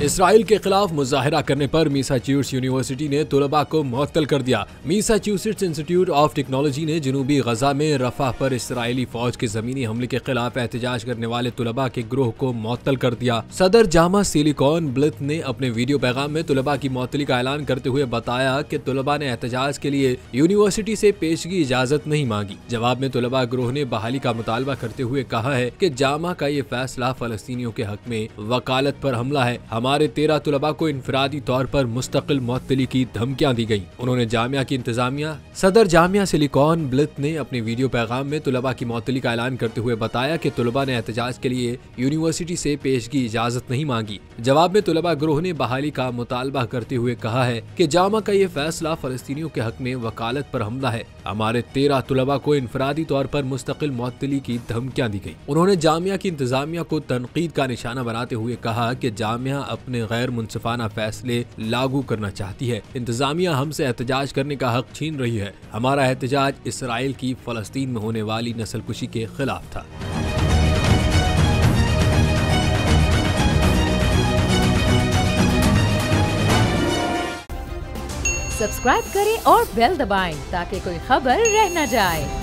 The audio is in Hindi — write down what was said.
इसराइल के खिलाफ मुजाहिरा करने पर मैसाचुसेट्स यूनिवर्सिटी ने तुलबा को मुअत्तल कर दिया। मैसाचुसेट्स इंस्टीट्यूट ऑफ टेक्नोलॉजी ने जनूबी गजा में रफा पर इसराइली फौज के जमीनी हमले के खिलाफ एहतजाज करने वाले तुलबा के ग्रोह को मुअत्तल कर दिया। सदर जामा सिलिकॉन ब्लिथ ने अपने वीडियो पैगाम में तुलबा की मुअत्तली का ऐलान करते हुए बताया कि तुलबा ने एहतजाज के लिए यूनिवर्सिटी से पेशगी इजाजत नहीं मांगी। जवाब में तुलबा ग्रोह ने बहाली का मुतालबा करते हुए कहा है कि जामा का ये फैसला फलस्तीनियों के हक में वकालत पर हमला है। हमारे 13 तुलबा को इनफरादी तौर पर मुस्तकिल मुअत्तली की धमकियां दी गयी। उन्होंने जामिया की इंतजामिया सदर जामिया सिलिकॉन ब्लिथ ने अपने वीडियो पैगाम में तुलबा की मुअत्तली का ऐलान करते हुए बताया कि तुलबा ने एहतजाज के लिए यूनिवर्सिटी से पेशगी इजाजत नहीं मांगी। जवाब में तुलबा ग्रोह ने बहाली का मुतालबा करते हुए कहा है कि जामा का ये फैसला फलस्तीनियों के हक में वकालत पर हमला है। हमारे 13 तुलबा को इनफरादी तौर पर मुस्तकिल मुअत्तली की धमकियां दी गयी। उन्होंने जामिया की इंतजामिया को तनकीद का निशाना बनाते हुए कहा कि जामिया अपने गैर मुनसिफाना फैसले लागू करना चाहती है। इंतजामिया हमसे एहतजाज करने का हक छीन रही है। हमारा एहतजाज इसराइल की फलस्तीन में होने वाली नस्लकुशी के खिलाफ था। सब्सक्राइब करें और बेल दबाएं ताकि कोई खबर रह न जाए।